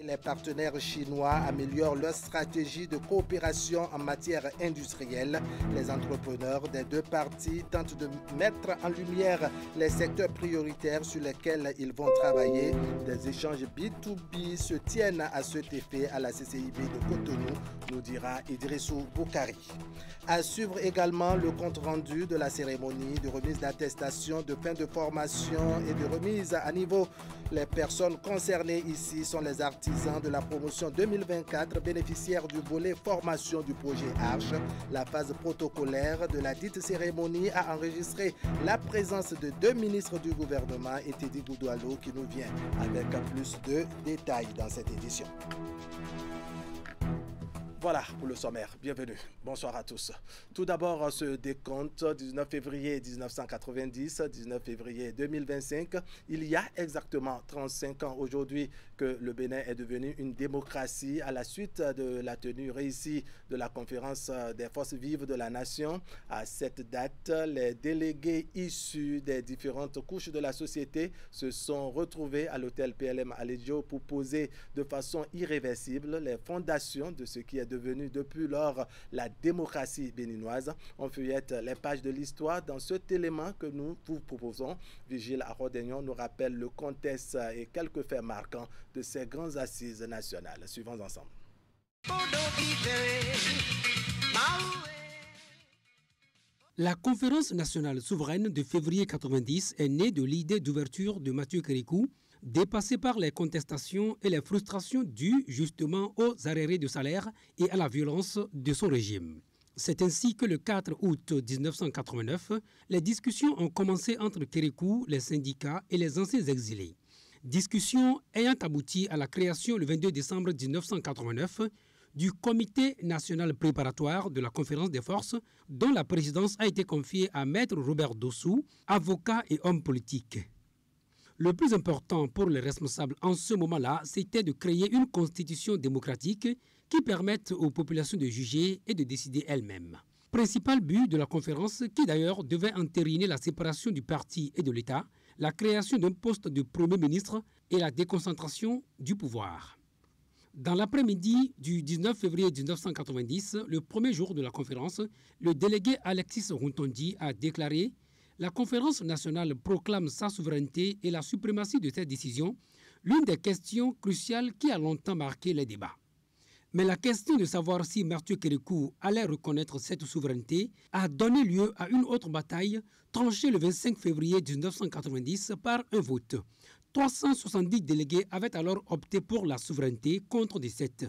Les partenaires chinois améliorent leur stratégie de coopération en matière industrielle. Les entrepreneurs des deux parties tentent de mettre en lumière les secteurs prioritaires sur lesquels ils vont travailler. Des échanges B2B se tiennent à cet effet à la CCIB de Cotonou, nous dira Idrissou Boukari. À suivre également le compte-rendu de la cérémonie de remise d'attestation de fin de formation et de remise à niveau. Les personnes concernées ici sont les artisans de la promotion 2024 bénéficiaires du volet formation du projet Arche. La phase protocolaire de la dite cérémonie a enregistré la présence de deux ministres du gouvernement et Teddy Goudoualo qui nous vient avec plus de détails dans cette édition. Voilà pour le sommaire. Bienvenue. Bonsoir à tous. Tout d'abord, ce décompte 19 février 1990, 19 février 2025. Il y a exactement 35 ans aujourd'hui que le Bénin est devenu une démocratie à la suite de la tenue réussie de la conférence des forces vives de la nation. À cette date, les délégués issus des différentes couches de la société se sont retrouvés à l'hôtel PLM Alédio pour poser de façon irréversible les fondations de ce qui est devenu depuis lors la démocratie béninoise. On feuillette les pages de l'histoire dans cet élément que nous vous proposons. Vigile Arodegnon nous rappelle le contexte et quelques faits marquants de ces grandes assises nationales. Suivons ensemble. La conférence nationale souveraine de février 90 est née de l'idée d'ouverture de Mathieu Kérékou, dépassé par les contestations et les frustrations dues justement aux arriérés de salaire et à la violence de son régime. C'est ainsi que le 4 août 1989, les discussions ont commencé entre Kérékou, les syndicats et les anciens exilés. Discussions ayant abouti à la création le 22 décembre 1989 du Comité national préparatoire de la conférence des forces, dont la présidence a été confiée à Maître Robert Dossou, avocat et homme politique. Le plus important pour les responsables en ce moment-là, c'était de créer une constitution démocratique qui permette aux populations de juger et de décider elles-mêmes. Principal but de la conférence, qui d'ailleurs devait entériner la séparation du parti et de l'État, la création d'un poste de Premier ministre et la déconcentration du pouvoir. Dans l'après-midi du 19 février 1990, le premier jour de la conférence, le délégué Alexis Rontondi a déclaré « La conférence nationale proclame sa souveraineté et la suprématie de cette décision, l'une des questions cruciales qui a longtemps marqué les débats. » Mais la question de savoir si Mathieu Kérékou allait reconnaître cette souveraineté a donné lieu à une autre bataille tranchée le 25 février 1990 par un vote. 370 délégués avaient alors opté pour la souveraineté contre 17.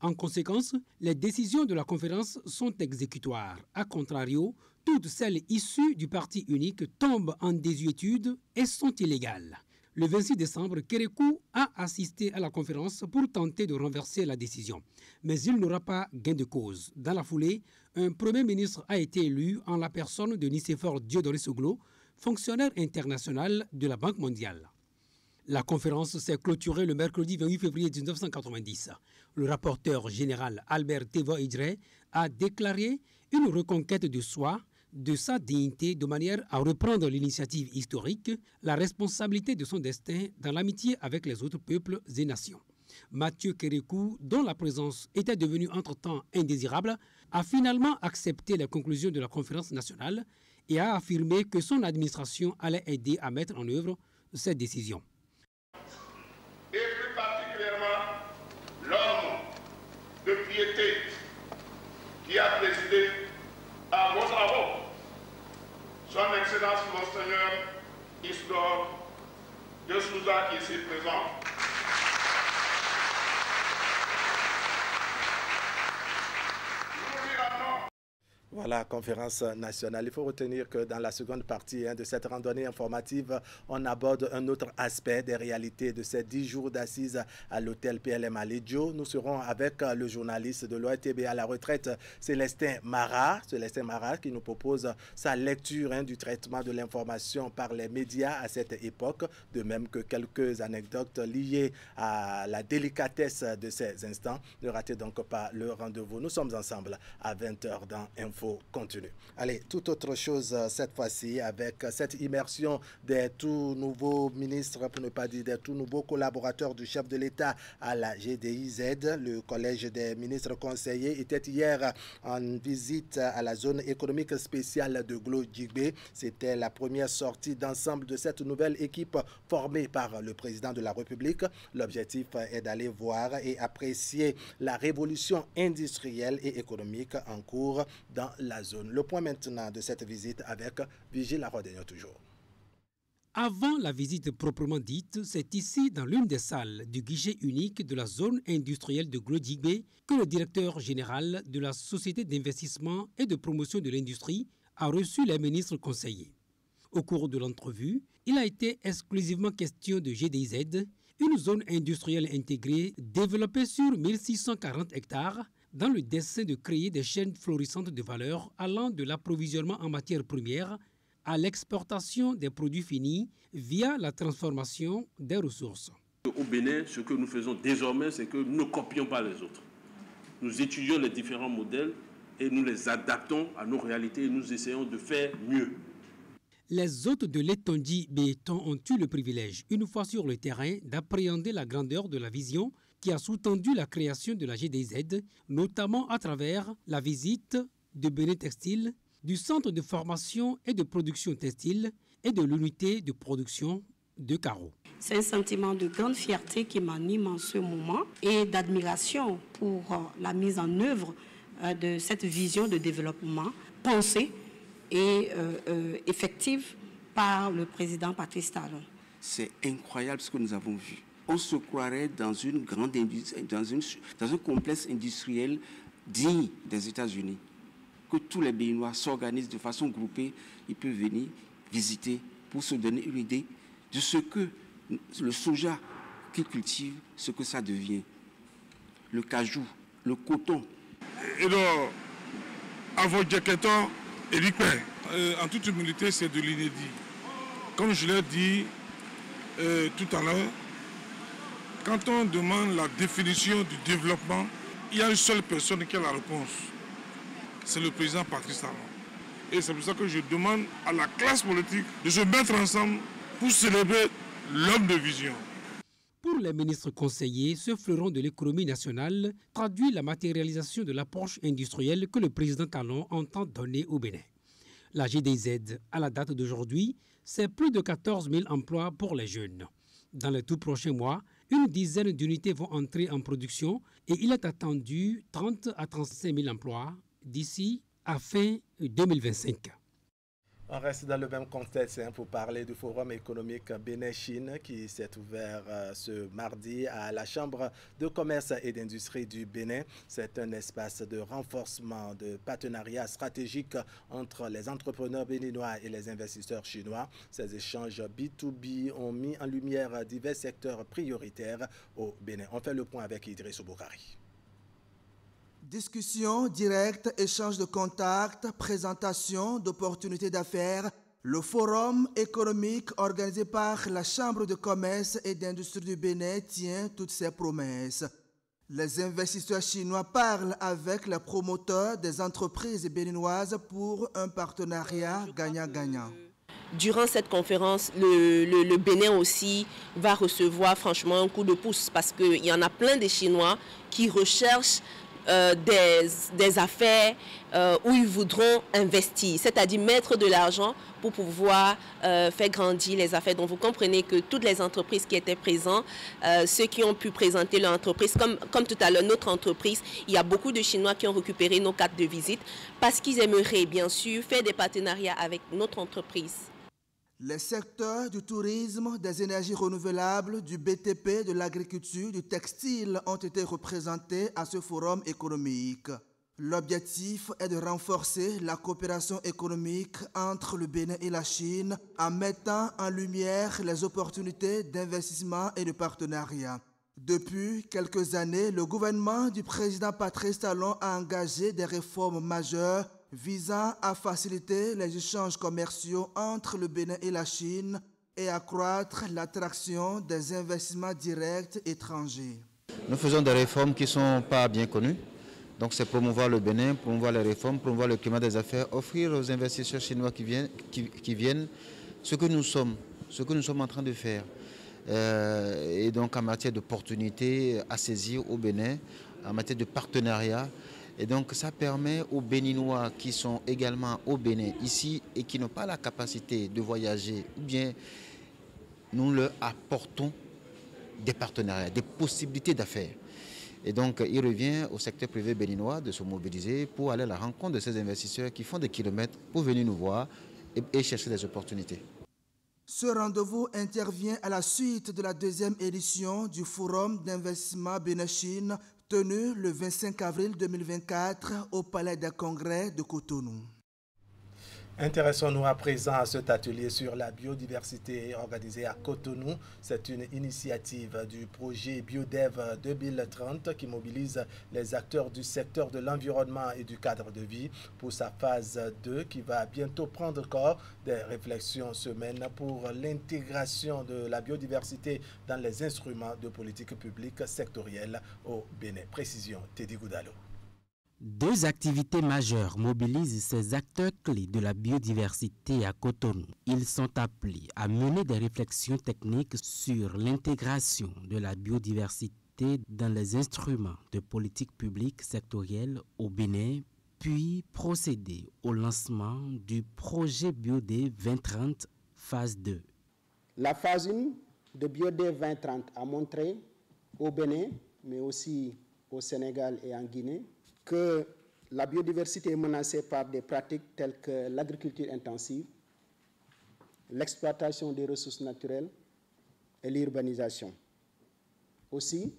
En conséquence, les décisions de la conférence sont exécutoires. A contrario, toutes celles issues du parti unique tombent en désuétude et sont illégales. Le 26 décembre, Kérékou a assisté à la conférence pour tenter de renverser la décision. Mais il n'aura pas gain de cause. Dans la foulée, un Premier ministre a été élu en la personne de Nicéphore Diodoré Soglo, fonctionnaire international de la Banque mondiale. La conférence s'est clôturée le mercredi 28 février 1990. Le rapporteur général Albert Teva Idre a déclaré une reconquête de soi, de sa dignité, de manière à reprendre l'initiative historique, la responsabilité de son destin dans l'amitié avec les autres peuples et nations. Mathieu Kérékou, dont la présence était devenue entre-temps indésirable, a finalement accepté les conclusions de la conférence nationale et a affirmé que son administration allait aider à mettre en œuvre cette décision. Et plus particulièrement l'homme de piété qui a présidé à vos travaux, son Excellence Monseigneur Isidore de Souza qui est ici présent. Voilà, conférence nationale. Il faut retenir que dans la seconde partie de cette randonnée informative, on aborde un autre aspect des réalités de ces 10 jours d'assises à l'hôtel PLM Alédio. Nous serons avec le journaliste de l'ORTB à la retraite, Célestin Marat. Célestin Marat qui nous propose sa lecture du traitement de l'information par les médias à cette époque, de même que quelques anecdotes liées à la délicatesse de ces instants. Ne ratez donc pas le rendez-vous. Nous sommes ensemble à 20h dans Info l'info continue. Allez, toute autre chose cette fois-ci avec cette immersion des tout nouveaux ministres, pour ne pas dire des tout nouveaux collaborateurs du chef de l'État à la GDIZ. Le collège des ministres conseillers était hier en visite à la zone économique spéciale de Glo-Djigbe. C'était la première sortie d'ensemble de cette nouvelle équipe formée par le président de la République. L'objectif est d'aller voir et apprécier la révolution industrielle et économique en cours dans la zone. Le point maintenant de cette visite avec Vigile Arodegno toujours. Avant la visite proprement dite, c'est ici, dans l'une des salles du guichet unique de la zone industrielle de Glo-Djigbe, que le directeur général de la Société d'investissement et de promotion de l'industrie a reçu les ministres conseillers. Au cours de l'entrevue, il a été exclusivement question de GDIZ, une zone industrielle intégrée développée sur 1640 hectares, dans le dessein de créer des chaînes florissantes de valeur allant de l'approvisionnement en matières premières à l'exportation des produits finis via la transformation des ressources. Au Bénin, ce que nous faisons désormais, c'est que nous ne copions pas les autres. Nous étudions les différents modèles et nous les adaptons à nos réalités et nous essayons de faire mieux. Les hôtes de l'Etondi Béton ont eu le privilège, une fois sur le terrain, d'appréhender la grandeur de la vision qui a sous-tendu la création de la GDIZ, notamment à travers la visite de Bénin Textile, du centre de formation et de production textile et de l'unité de production de carreaux. C'est un sentiment de grande fierté qui m'anime en ce moment et d'admiration pour la mise en œuvre de cette vision de développement pensée et effective par le président Patrice Talon. C'est incroyable ce que nous avons vu. On se croirait dans une grande industrie, dans un complexe industriel digne des États-Unis. Que tous les Béninois s'organisent de façon groupée, ils peuvent venir visiter pour se donner une idée de ce que le soja qu'ils cultivent, ce que ça devient. Le cajou, le coton. Et donc, avant Djaketon et Ripé, en toute humilité, c'est de l'inédit. Comme je l'ai dit tout à l'heure, quand on demande la définition du développement, il y a une seule personne qui a la réponse. C'est le président Patrice Talon. Et c'est pour ça que je demande à la classe politique de se mettre ensemble pour célébrer l'homme de vision. Pour les ministres conseillers, ce fleuron de l'économie nationale traduit la matérialisation de l'approche industrielle que le président Talon entend donner au Bénin. La GDIZ, à la date d'aujourd'hui, c'est plus de 14 000 emplois pour les jeunes. Dans les tout prochains mois, une dizaine d'unités vont entrer en production et il est attendu 30 à 35 000 emplois d'ici à fin 2025. On reste dans le même contexte pour parler du Forum économique Bénin-Chine qui s'est ouvert ce mardi à la Chambre de commerce et d'industrie du Bénin. C'est un espace de renforcement de partenariat stratégique entre les entrepreneurs béninois et les investisseurs chinois. Ces échanges B2B ont mis en lumière divers secteurs prioritaires au Bénin. On fait le point avec Idriss Boukari. Discussion directe, échange de contacts, présentation d'opportunités d'affaires. Le forum économique organisé par la Chambre de commerce et d'industrie du Bénin tient toutes ses promesses. Les investisseurs chinois parlent avec les promoteurs des entreprises béninoises pour un partenariat gagnant-gagnant. Durant cette conférence, le Bénin aussi va recevoir franchement un coup de pouce parce qu'il y en a plein de Chinois qui recherchent des affaires où ils voudront investir, c'est-à-dire mettre de l'argent pour pouvoir faire grandir les affaires. Donc vous comprenez que toutes les entreprises qui étaient présentes, ceux qui ont pu présenter leur entreprise, comme tout à l'heure notre entreprise, il y a beaucoup de Chinois qui ont récupéré nos cartes de visite parce qu'ils aimeraient bien sûr faire des partenariats avec notre entreprise. Les secteurs du tourisme, des énergies renouvelables, du BTP, de l'agriculture, du textile ont été représentés à ce forum économique. L'objectif est de renforcer la coopération économique entre le Bénin et la Chine en mettant en lumière les opportunités d'investissement et de partenariat. Depuis quelques années, le gouvernement du président Patrice Talon a engagé des réformes majeures visant à faciliter les échanges commerciaux entre le Bénin et la Chine et accroître l'attraction des investissements directs étrangers. Nous faisons des réformes qui ne sont pas bien connues. Donc c'est promouvoir le Bénin, promouvoir les réformes, promouvoir le climat des affaires, offrir aux investisseurs chinois qui viennent ce que nous sommes en train de faire. Et donc en matière d'opportunités à saisir au Bénin, en matière de partenariat. Et donc ça permet aux Béninois qui sont également au Bénin ici et qui n'ont pas la capacité de voyager, ou bien nous leur apportons des partenariats, des possibilités d'affaires. Et donc, il revient au secteur privé béninois de se mobiliser pour aller à la rencontre de ces investisseurs qui font des kilomètres pour venir nous voir et chercher des opportunités. Ce rendez-vous intervient à la suite de la deuxième édition du Forum d'investissement Bénin-Chine tenu le 25 avril 2024 au Palais des Congrès de Cotonou. Intéressons-nous à présent à cet atelier sur la biodiversité organisé à Cotonou. C'est une initiative du projet BioDev 2030 qui mobilise les acteurs du secteur de l'environnement et du cadre de vie pour sa phase 2 qui va bientôt prendre corps. Des réflexions se mènent pour l'intégration de la biodiversité dans les instruments de politique publique sectorielle au Bénin. Précision, Teddy Goudalo. Deux activités majeures mobilisent ces acteurs clés de la biodiversité à Cotonou. Ils sont appelés à mener des réflexions techniques sur l'intégration de la biodiversité dans les instruments de politique publique sectorielle au Bénin, puis procéder au lancement du projet BioDev 2030 phase 2. La phase 1 de BioDev 2030 a montré au Bénin, mais aussi au Sénégal et en Guinée, que la biodiversité est menacée par des pratiques telles que l'agriculture intensive, l'exploitation des ressources naturelles et l'urbanisation. Aussi,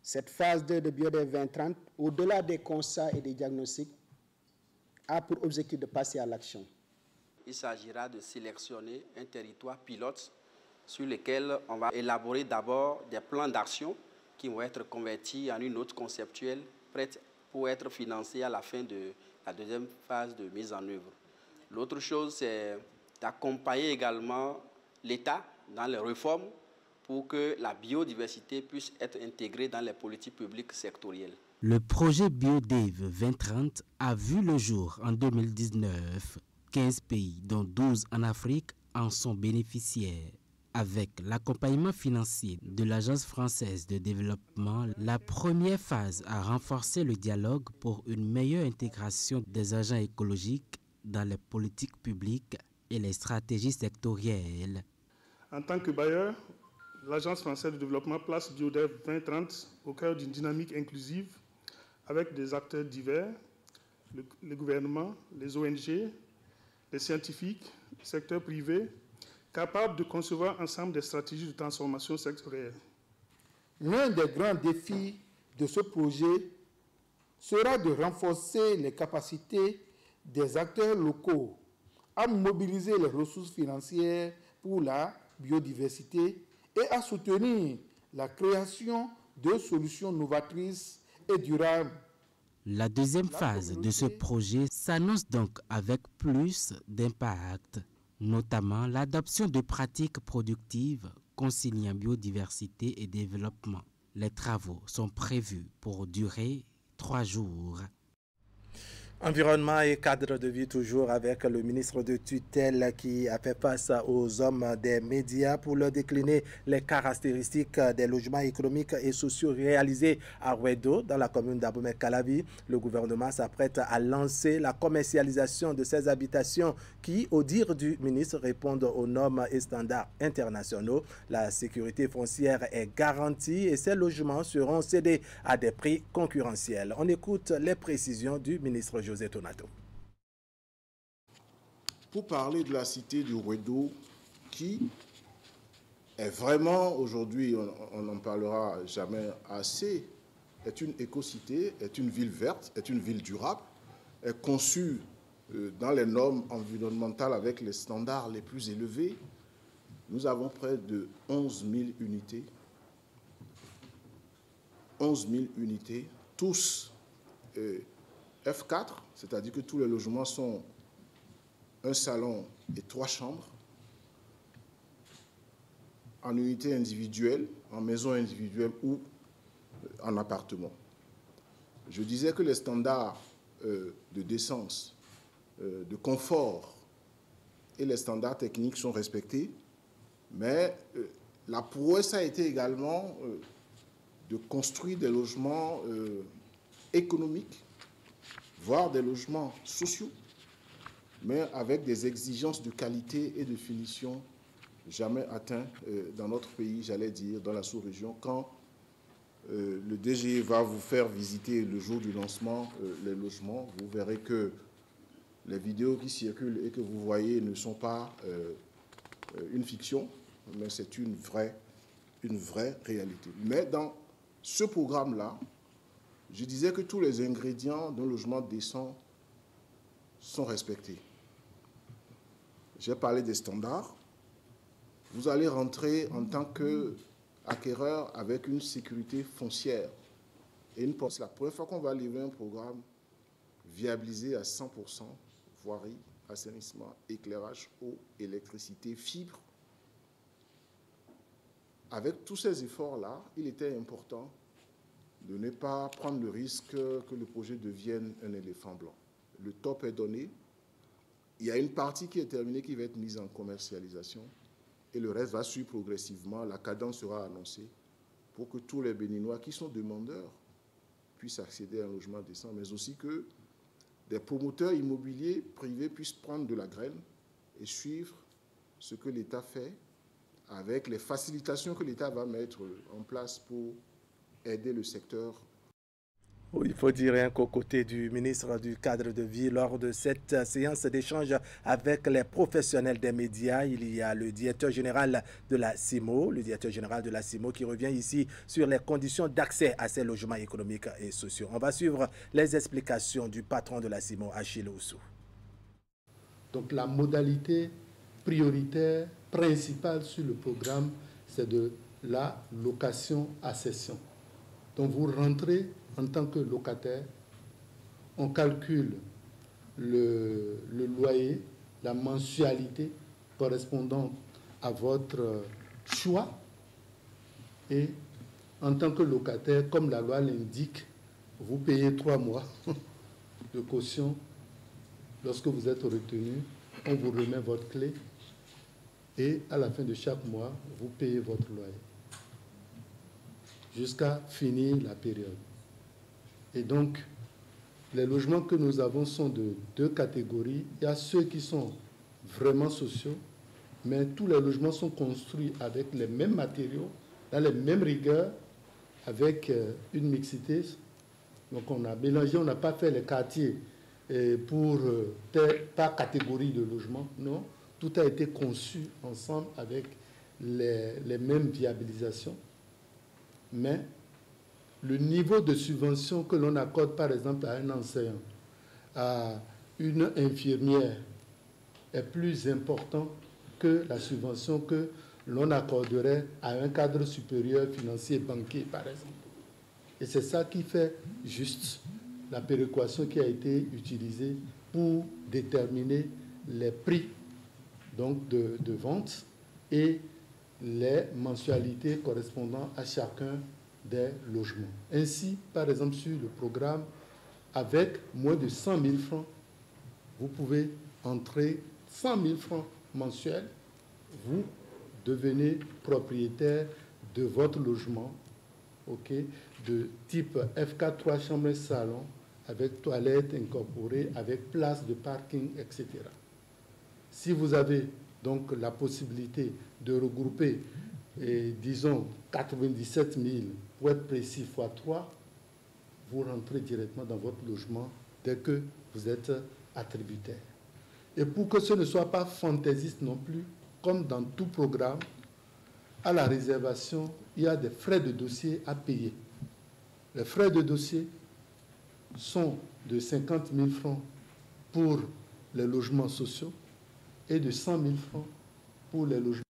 cette phase 2 de BioDev 2030, au-delà des constats et des diagnostics, a pour objectif de passer à l'action. Il s'agira de sélectionner un territoire pilote sur lequel on va élaborer d'abord des plans d'action qui vont être convertis en une note conceptuelle prête pour être financé à la fin de la deuxième phase de mise en œuvre. L'autre chose, c'est d'accompagner également l'État dans les réformes pour que la biodiversité puisse être intégrée dans les politiques publiques sectorielles. Le projet BioDev 2030 a vu le jour en 2019. 15 pays, dont 12 en Afrique, en sont bénéficiaires. Avec l'accompagnement financier de l'Agence française de développement, la première phase a renforcé le dialogue pour une meilleure intégration des agents écologiques dans les politiques publiques et les stratégies sectorielles. En tant que bailleur, l'Agence française de développement place BioDev 2030 au cœur d'une dynamique inclusive avec des acteurs divers, le gouvernement, les ONG, les scientifiques, le secteur privé, capables de concevoir ensemble des stratégies de transformation sectorielle. L'un des grands défis de ce projet sera de renforcer les capacités des acteurs locaux à mobiliser les ressources financières pour la biodiversité et à soutenir la création de solutions novatrices et durables. La deuxième phase de ce projet s'annonce donc avec plus d'impact, notamment l'adoption de pratiques productives conciliant biodiversité et développement. Les travaux sont prévus pour durer 3 jours. Environnement et cadre de vie, toujours avec le ministre de tutelle qui a fait face aux hommes des médias pour leur décliner les caractéristiques des logements économiques et sociaux réalisés à Ouedo, dans la commune d'Abomey-Calavi. Le gouvernement s'apprête à lancer la commercialisation de ces habitations qui, au dire du ministre, répondent aux normes et standards internationaux. La sécurité foncière est garantie et ces logements seront cédés à des prix concurrentiels. On écoute les précisions du ministre José Tonato. Pour parler de la cité du Ouedo, qui est vraiment, aujourd'hui, on n'en parlera jamais assez, est une éco-cité, est une ville verte, est une ville durable, est conçue dans les normes environnementales avec les standards les plus élevés. Nous avons près de 11 000 unités. 11 000 unités, tous F4, c'est-à-dire que tous les logements sont un salon et 3 chambres, en unité individuelle, en maison individuelle ou en appartement. Je disais que les standards de décence, de confort et les standards techniques sont respectés, mais la prouesse a été également de construire des logements économiques, voire des logements sociaux, mais avec des exigences de qualité et de finition jamais atteintes dans notre pays, j'allais dire, dans la sous-région. Quand le DG va vous faire visiter le jour du lancement les logements, vous verrez que les vidéos qui circulent et que vous voyez ne sont pas une fiction, mais c'est une vraie réalité. Mais dans ce programme-là, je disais que tous les ingrédients d'un logement décent sont respectés. J'ai parlé des standards. Vous allez rentrer en tant qu'acquéreur avec une sécurité foncière. Et c'est la première fois qu'on va livrer un programme viabilisé à 100%, voirie, assainissement, éclairage, eau, électricité, fibre. Avec tous ces efforts-là, il était important de ne pas prendre le risque que le projet devienne un éléphant blanc. Le top est donné. Il y a une partie qui est terminée qui va être mise en commercialisation et le reste va suivre progressivement. La cadence sera annoncée pour que tous les Béninois qui sont demandeurs puissent accéder à un logement décent, mais aussi que des promoteurs immobiliers privés puissent prendre de la graine et suivre ce que l'État fait avec les facilitations que l'État va mettre en place pour aider le secteur. Il faut dire qu'aux côtés du ministre du Cadre de Vie, lors de cette séance d'échange avec les professionnels des médias, il y a le directeur général de la CIMO, qui revient ici sur les conditions d'accès à ces logements économiques et sociaux. On va suivre les explications du patron de la CIMO, Achille Oussou. Donc la modalité prioritaire, principale sur le programme, c'est de la location à cession. Donc vous rentrez en tant que locataire, on calcule le loyer, la mensualité correspondant à votre choix. Et en tant que locataire, comme la loi l'indique, vous payez 3 mois de caution. Lorsque vous êtes retenu, on vous remet votre clé. Et à la fin de chaque mois, vous payez votre loyer jusqu'à finir la période. Et donc, les logements que nous avons sont de 2 catégories. Il y a ceux qui sont vraiment sociaux, mais tous les logements sont construits avec les mêmes matériaux, dans les mêmes rigueurs, avec une mixité. Donc on a mélangé, on n'a pas fait les quartiers par catégorie de logement, non. Tout a été conçu ensemble avec les mêmes viabilisations. Mais le niveau de subvention que l'on accorde, par exemple, à un enseignant, à une infirmière, est plus important que la subvention que l'on accorderait à un cadre supérieur financier banquier, par exemple. Et c'est ça qui fait juste la péréquation qui a été utilisée pour déterminer les prix donc de vente et les mensualités correspondant à chacun des logements. Ainsi, par exemple, sur le programme, avec moins de 100 000 francs, vous pouvez entrer 100 000 francs mensuels, vous devenez propriétaire de votre logement, de type FK 3 chambres et salon, avec toilettes incorporées, avec place de parking, etc. Si vous avez donc la possibilité de regrouper, disons, 97 000, pour être précis, x 3, vous rentrez directement dans votre logement dès que vous êtes attributaire. Et pour que ce ne soit pas fantaisiste non plus, comme dans tout programme, à la réservation, il y a des frais de dossier à payer. Les frais de dossier sont de 50 000 francs pour les logements sociaux et de 100 000 francs pour les logements.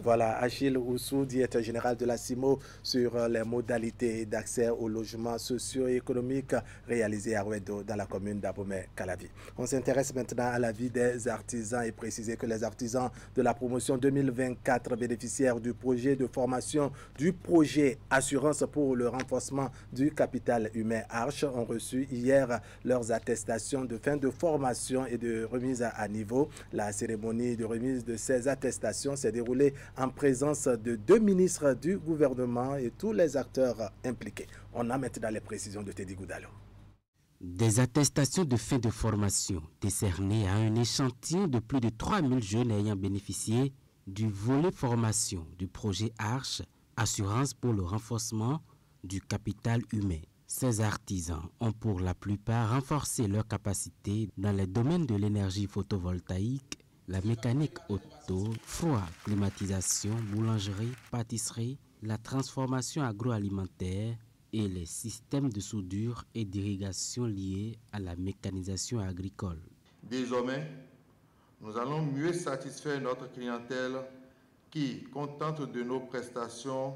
Voilà, Achille Oussou, directeur général de la CIMO, sur les modalités d'accès aux logements socio-économiques réalisés à Ouedo dans la commune d'Abomey-Calavi. On s'intéresse maintenant à la vie des artisans et préciser que les artisans de la promotion 2024 bénéficiaires du projet de formation du projet Assurance pour le renforcement du capital humain Arche ont reçu hier leurs attestations de fin de formation et de remise à niveau. La cérémonie de remise de ces attestations s'est déroulée en présence de 2 ministres du gouvernement et tous les acteurs impliqués. On a maintenant les précisions de Teddy Goudalo. Des attestations de fin de formation décernées à un échantillon de plus de 3000 jeunes ayant bénéficié du volet formation du projet Arche, Assurance pour le renforcement du capital humain. Ces artisans ont pour la plupart renforcé leurs capacités dans les domaines de l'énergie photovoltaïque, la mécanique auto, froid, climatisation, boulangerie, pâtisserie, la transformation agroalimentaire et les systèmes de soudure et d'irrigation liés à la mécanisation agricole. Désormais, nous allons mieux satisfaire notre clientèle qui, contente de nos prestations,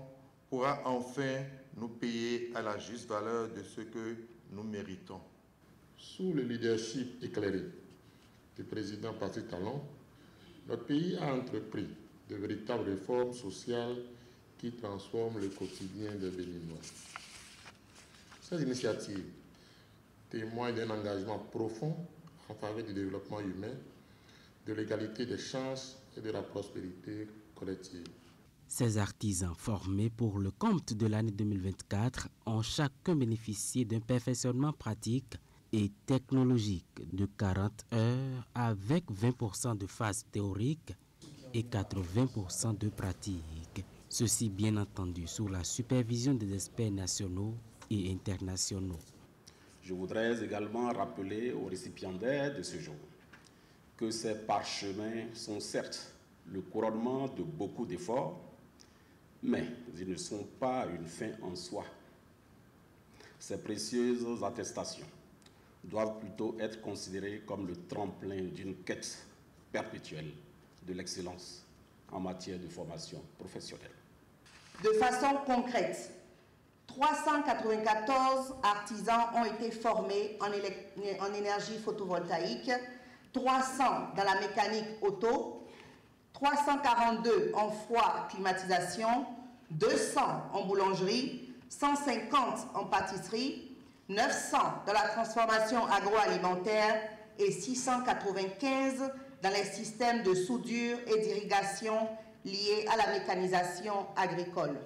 pourra enfin nous payer à la juste valeur de ce que nous méritons. Sous le leadership éclairé du président Patrice Talon, notre pays a entrepris de véritables réformes sociales qui transforment le quotidien des Béninois. Ces initiatives témoignent d'un engagement profond en faveur du développement humain, de l'égalité des chances et de la prospérité collective. Ces artisans formés pour le compte de l'année 2024 ont chacun bénéficié d'un perfectionnement pratique et technologique de 40 heures avec 20% de phase théorique et 80% de pratique. Ceci bien entendu sous la supervision des experts nationaux et internationaux. Je voudrais également rappeler aux récipiendaires de ce jour que ces parchemins sont certes le couronnement de beaucoup d'efforts, mais ils ne sont pas une fin en soi. Ces précieuses attestations doivent plutôt être considérées comme le tremplin d'une quête perpétuelle de l'excellence en matière de formation professionnelle. De façon concrète, 394 artisans ont été formés en énergie photovoltaïque, 300 dans la mécanique auto, 342 en froid climatisation, 200 en boulangerie, 150 en pâtisserie, 900 dans la transformation agroalimentaire et 695 dans les systèmes de soudure et d'irrigation liés à la mécanisation agricole.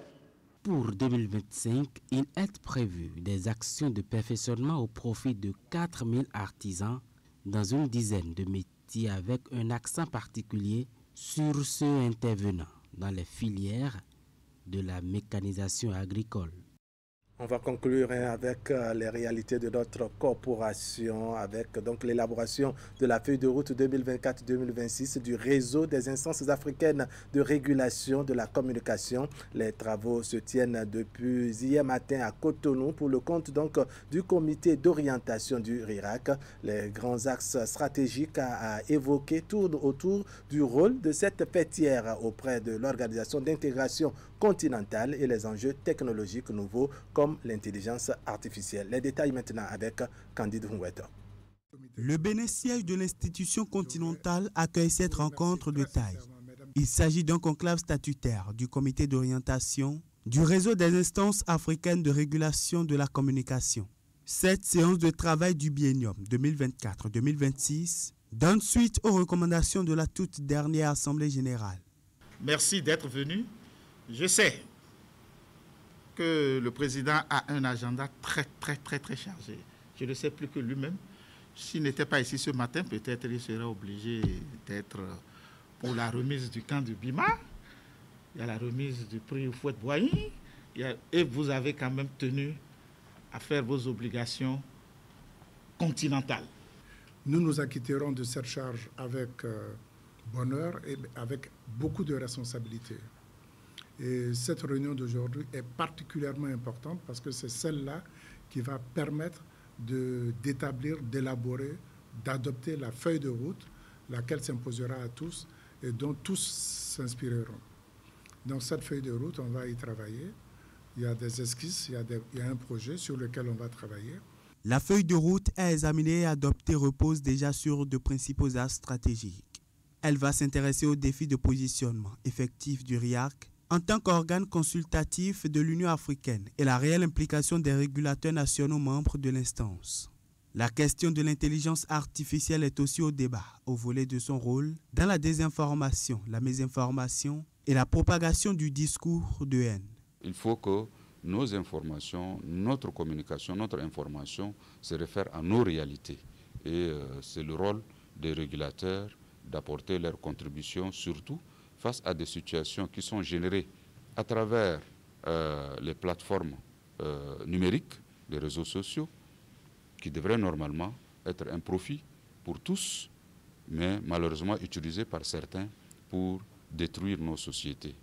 Pour 2025, il est prévu des actions de perfectionnement au profit de 4000 artisans dans une dizaine de métiers avec un accent particulier sur ceux intervenant dans les filières de la mécanisation agricole. On va conclure avec les réalités de notre corporation, avec donc l'élaboration de la feuille de route 2024-2026 du réseau des instances africaines de régulation de la communication. Les travaux se tiennent depuis hier matin à Cotonou pour le compte donc du comité d'orientation du RIRAC. Les grands axes stratégiques à évoquer tournent autour du rôle de cette fêtière auprès de l'organisation d'intégration continentale et les enjeux technologiques nouveaux comme l'intelligence artificielle. Les détails maintenant avec Candide Houeto. Le Bénin, siège de l'institution continentale, accueille cette rencontre de taille. Il s'agit d'un conclave statutaire du comité d'orientation du réseau des instances africaines de régulation de la communication. Cette séance de travail du biennium 2024-2026 donne suite aux recommandations de la toute dernière Assemblée générale. Merci d'être venu. Je sais que le président a un agenda très chargé. Je ne sais plus que lui-même. S'il n'était pas ici ce matin, peut-être il serait obligé d'être pour la remise du camp du Bima. Il y a la remise du prix Houphouët-Boigny. Et vous avez quand même tenu à faire vos obligations continentales. Nous nous acquitterons de cette charge avec bonheur et avec beaucoup de responsabilités. Et cette réunion d'aujourd'hui est particulièrement importante parce que c'est celle-là qui va permettre d'établir, d'élaborer, d'adopter la feuille de route, laquelle s'imposera à tous et dont tous s'inspireront. Donc cette feuille de route, on va y travailler. Il y a des esquisses, il y a un projet sur lequel on va travailler. La feuille de route à examiner et adopter repose déjà sur de principaux axes stratégiques. Elle va s'intéresser aux défis de positionnement effectif du RIAC en tant qu'organe consultatif de l'Union africaine et la réelle implication des régulateurs nationaux membres de l'instance. La question de l'intelligence artificielle est aussi au débat, au volet de son rôle dans la désinformation, la mésinformation et la propagation du discours de haine. Il faut que nos informations, notre communication, notre information se réfèrent à nos réalités. Et c'est le rôle des régulateurs d'apporter leur contribution, surtout face à des situations qui sont générées à travers les plateformes numériques, les réseaux sociaux, qui devraient normalement être un profit pour tous, mais malheureusement utilisés par certains pour détruire nos sociétés.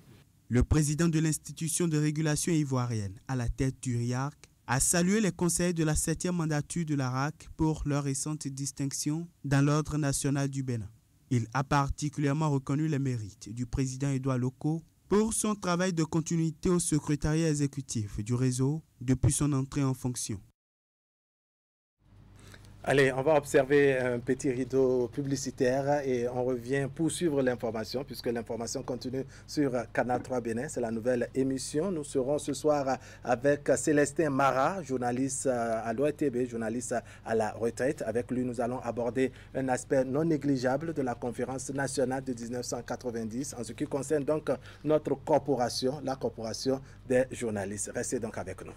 Le président de l'institution de régulation ivoirienne à la tête du RIAC a salué les conseils de la 7e mandature de la RAC pour leur récente distinction dans l'ordre national du Bénin. Il a particulièrement reconnu les mérites du président Edouard Loko pour son travail de continuité au secrétariat exécutif du réseau depuis son entrée en fonction. Allez, on va observer un petit rideau publicitaire et on revient pour suivre l'information, puisque l'information continue sur Canal 3 Bénin. C'est la nouvelle émission. Nous serons ce soir avec Célestin Mara, journaliste à l'ORTB, journaliste à la retraite. Avec lui, nous allons aborder un aspect non négligeable de la conférence nationale de 1990 en ce qui concerne donc notre corporation, la corporation des journalistes. Restez donc avec nous.